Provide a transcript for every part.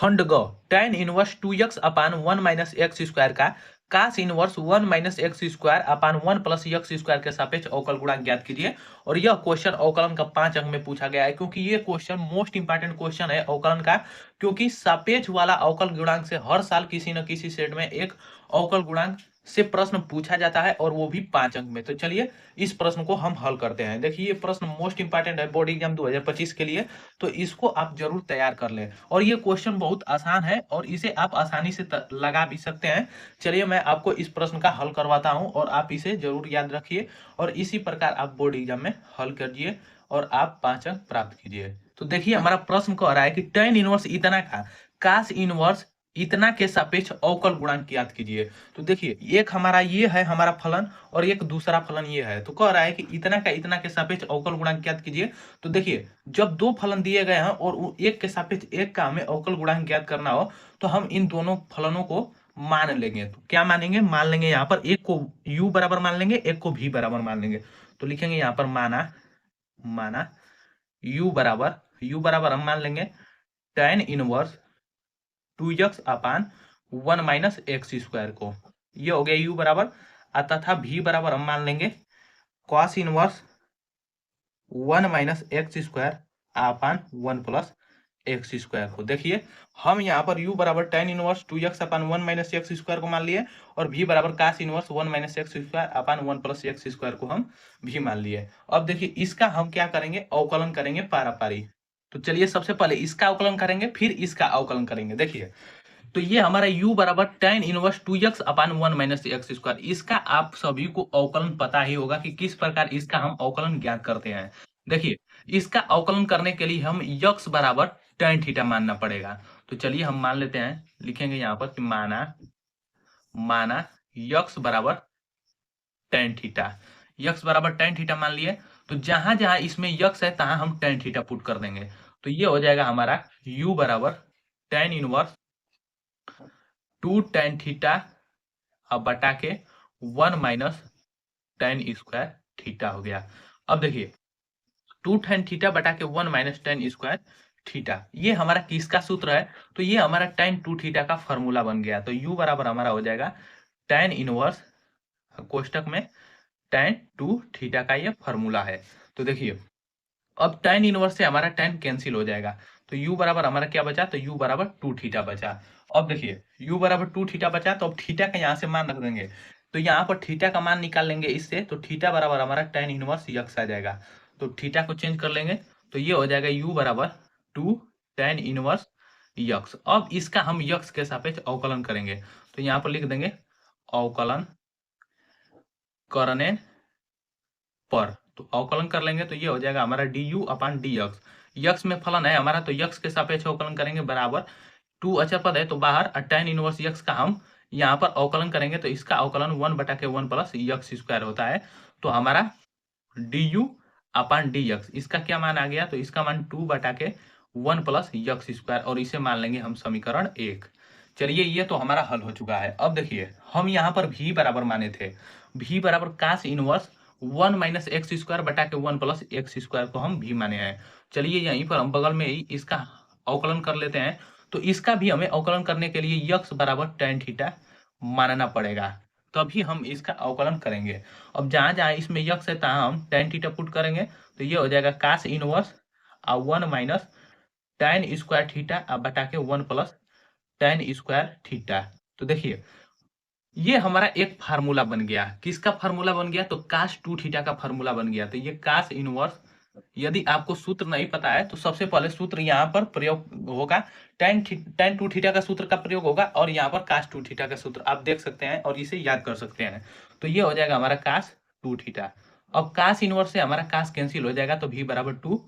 खंड ग tan inverse 2x upon 1 minus x square का cos inverse 1 minus x square upon 1 plus x square के सापेक्ष अवकल गुणांक ज्ञात कीजिए। और यह क्वेश्चन अवकलन का 5 अंक में पूछा गया है, क्योंकि ये क्वेश्चन मोस्ट इंपॉर्टेंट क्वेश्चन है अवकलन का, क्योंकि सापेक्ष वाला अवकल गुणांक से हर साल किसी न किसी सेट में एक अवकल गुणांक से प्रश्न पूछा जाता है, और वो भी 5 अंक में। तो चलिए इस प्रश्न को हम हल करते हैं। देखिए ये प्रश्न मोस्ट इंपॉर्टेंट है बोर्ड एग्जाम 2025 के लिए, तो इसको आप जरूर तैयार कर लें। और ये क्वेश्चन बहुत आसान है और इसे आप आसानी से लगा भी सकते हैं। चलिए मैं आपको इस प्रश्न का हल करवाता हूं और आप इसे जरूर याद रखिए, और इसी प्रकार आप बोर्ड एग्जाम में हल कीजिए और आप 5 अंक प्राप्त कीजिए। तो देखिए हमारा प्रश्न कह रहा है कि tan इनवर्स इतना का कास इनवर्स इतना के सापेक्ष अवकल गुणांक ज्ञात कीजिए। तो देखिए एक हमारा ये है हमारा फलन, और एक दूसरा फलन ये है। तो कह रहा है कि इतना का इतना के सापेक्ष अवकल गुणांक ज्ञात कीजिए। तो देखिए जब दो फलन दिए गए हैं और एक के सापेक्ष एक का हमें अवकल गुणांक ज्ञात करना हो, तो हम इन दोनों फलनों को मान लेंगे। तो क्या मानेंगे, मान लेंगे यहाँ पर एक को u बराबर मान लेंगे, एक को v बराबर मान लेंगे। तो लिखेंगे यहाँ पर माना u बराबर हम मान लेंगे tan inverse 2x upon 1 minus x square को, ये हो गया u बराबर। तथा v बराबर हम मान लेंगे cos inverse 1 minus x square upon 1 plus x square को। देखिए हम यहाँ पर u बराबर tan inverse 2x upon 1 minus x square को मान लिए, और v बराबर cos inverse 1 minus x square upon 1 plus x square को हम भी मान लिए। अब देखिए इसका हम क्या करेंगे, अवकलन करेंगे पारापारी। तो चलिए सबसे पहले इसका अवकलन करेंगे, फिर इसका अवकलन करेंगे। देखिए तो ये हमारा u बराबर tan inverse 2x upon 1 minus x square, इसका आप सभी को अवकलन पता ही होगा कि किस प्रकार इसका हम अवकलन ज्ञात करते हैं। देखिए इसका अवकलन करने के लिए हम x बराबर tan थीटा मानना पड़ेगा। तो चलिए हम मान लेते हैं, लिखेंगे यहाँ पर कि माना x बराबर tan थीटा, x बराबर tan थीटा मान लिए। तो जहां जहां इसमें x है तहां हम tan थीटा पुट कर देंगे। तो ये हो जाएगा हमारा u बराबर tan इनवर्स 2 tan थीटा अब बटा के 1 माइनस tan स्क्वायर थीटा हो गया। अब देखिए 2 tan थीटा बटा के 1 माइनस tan स्क्वायर थीटा, ये हमारा किसका सूत्र है, तो ये हमारा tan 2 थीटा का फॉर्मूला बन गया। तो u बराबर हमारा हो जाएगा tan इनवर्स कोष्टक में tan 2 थीटा का ये फॉर्मूला है। तो देखिए अब tan इनवर्स से हमारा tan कैंसिल हो जाएगा। तो u बराबर हमारा क्या बचा, तो u बराबर 2 थीटा बचा। अब देखिए u बराबर 2 थीटा बचा, तो अब थीटा का यहाँ से मान रख देंगे। तो यहाँ पर थीटा का मान निकाल लेंगे इससे, तो थीटा बराबर हमारा tan इनवर्स x आ जाएगा। तो थीटा को चेंज कर लेंगे, तो ये हो जाएगा u बराबर 2 tan इनवर्स x। अब इसका हम x के सापेक्ष अवकलन करेंगे। तो यहाँ पर लिख देंगे अवकलन करने पर। तो अवकलन कर लेंगे तो ये हो जाएगा हमारा du अपान dx। x में फलन है हमारा, तो x के सापेक्ष अवकलन करेंगे बराबर 2 अचर पद है तो बाहर, tan इनवर्स x का हम यहाँ पर अवकलन करेंगे, तो इसका अवकलन 1 बटा के 1 प्लस एक्स स्क्वायर होता है। तो हमारा du अपान dx इसका क्या मान आ गया, तो इसका मान 2 बटा के 1 प्लस एक्स स्क्वायर, और इसे मान लेंगे हम समीकरण 1। चलिए ये तो हमारा हल हो चुका है। अब देखिए हम यहाँ पर v बराबर माने थे, v बराबर कास इनवर्स 1 माइनस एक्स स्क्वायर बटा के 1 प्लस एक्स स्क्वायर को हम भी माने हैं। चलिए यहीं पर हम बगल में ही इसका अवकलन कर लेते हैं। तो इसका भी हमें अवकलन करने के लिए x बराबर tan थीटा मानना पड़ेगा, तभी हम इसका अवकलन करेंगे। अब जहां जहां इसमें x है तहां हम tan थीटा पुट करेंगे। तो ये हो जाएगा cos inverse 1 minus tan square theta बटा के 1 प्लस tan स्क्वायर थीटा। तो देखिए ये हमारा एक फार्मूला बन गया। किसका फार्मूला बन गया, तो कास 2 थीटा का फार्मूला बन गया। तो ये कास इनवर्स, यदि आपको सूत्र नहीं पता है तो सबसे पहले सूत्र यहाँ पर प्रयोग होगा, tan 2 थीटा का सूत्र का प्रयोग होगा, और यहाँ पर कास 2 थीटा का सूत्र आप देख सकते हैं और इसे याद कर सकते हैं। तो ये हो जाएगा हमारा कास 2 थीटा। अब कास इनवर्स से हमारा कास कैंसिल हो जाएगा, तो v बराबर 2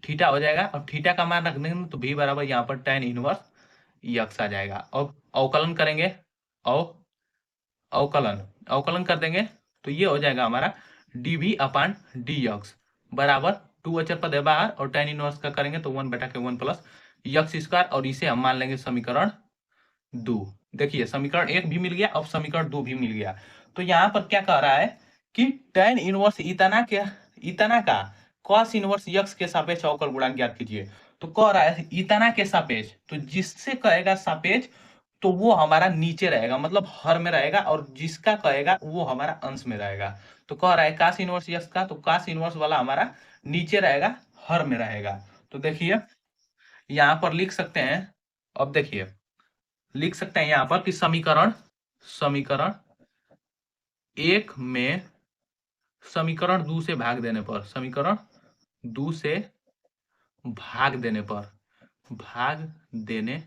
थीटा हो जाएगा, और थीटा का मान रख देंगे तो v बराबर यहाँ पर tan इनवर्स x आ जाएगा। अब अवकलन करेंगे, अवकलन कर देंगे, तो ये हो जाएगा हमारा dv अपान dx बराबर 2 अचर पद है बाहर, और tan इनवर्स का करेंगे तो 1 बटा के 1 प्लस एक्स स्क्वायर, और इसे हम मान लेंगे समीकरण 2। देखिए समीकरण 1 भी मिल गया, अब समीकरण 2 भी मिल गया। तो यहाँ पर क्या कह रहा है कि tan इनवर्स इतना का cos इनवर्स x के सापेक्ष अवकल गुणांक ज्ञात कीजिए। तो कह रहा है इतना के सापेक्ष, तो जिससे कहेगा सापेक्ष तो वो हमारा नीचे रहेगा, मतलब हर में रहेगा, और जिसका कहेगा वो हमारा अंश में रहेगा। तो कह रहा है काश इनवर्स यक्स का, तो काश इनवर्स वाला हमारा नीचे रहेगा, हर में रहेगा। तो देखिए यहाँ पर लिख सकते हैं, अब देखिए लिख सकते हैं यहाँ पर कि समीकरण समीकरण एक में समीकरण 2 से भाग देने पर, समीकरण 2 से भाग देने पर, भाग देने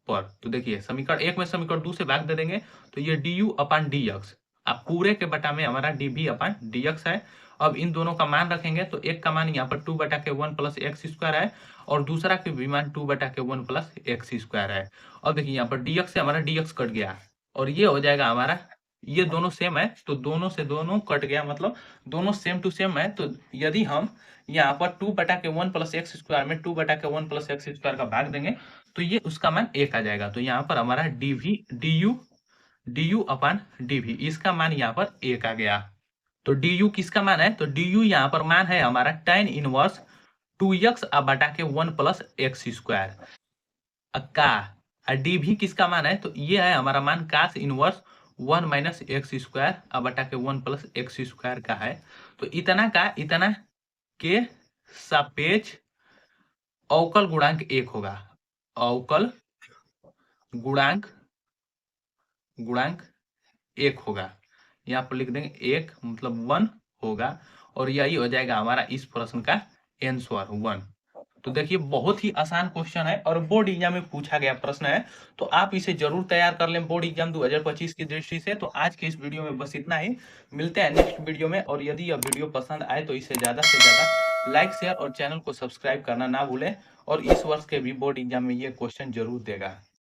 पर, तो देखिए समीकरण एक में समीकरण 2 से भाग दे देंगे तो ये du अपान dx, अब पूरे के बटा में हमारा dv अपान dx है। अब इन दोनों का मान रखेंगे तो एक का मान यहाँ पर 2 बटा के 1 प्लस एक्स स्क्वायर है, और दूसरा के भी मान 2 बटा के 1 प्लस एक्स स्क्वायर है। अब देखिए यहाँ पर dx से हमारा dx कट गया, और ये हो जाएगा हमारा, ये दोनों सेम है तो दोनों से दोनों कट गया, मतलब दोनों सेम टू सेम है। तो यदि हम यहाँ पर 2 बटा के 1 प्लस एक्स स्क्वायर में 2 बटा के 1 प्लस एक्स स्क्वायर का भाग देंगे तो ये उसका मान 1 आ जाएगा। तो यहाँ पर हमारा du अपान dv, इसका मान यहाँ पर 1 आ गया। तो du किसका मान है, तो du यहाँ पर मान है हमारा tan इनवर्स 2x बटा के 1 प्लस एक्स स्क्वायर का। dv किसका मान है, तो ये है हमारा मान कास इनवर्स 1 माइनस एक्स स्क्वायर बटा के 1 प्लस एक्स स्क्वायर का है। तो इतना के सापेक्ष अवकल गुणांक 1 होगा, अवकल गुणांक 1 होगा, यहाँ पर लिख देंगे 1 मतलब 1 होगा, और यही हो जाएगा हमारा इस प्रश्न का आंसर 1। तो देखिए बहुत ही आसान क्वेश्चन है और बोर्ड एग्जाम में पूछा गया प्रश्न है, तो आप इसे जरूर तैयार कर लें बोर्ड एग्जाम 2025 की दृष्टि से। तो आज के इस वीडियो में बस इतना ही, मिलते हैं नेक्स्ट वीडियो में। और यदि यह वीडियो पसंद आए तो इसे ज्यादा से ज्यादा लाइक शेयर और चैनल को सब्सक्राइब करना ना भूलें, और इस वर्ष के भी बोर्ड एग्जाम में ये क्वेश्चन जरूर देगा।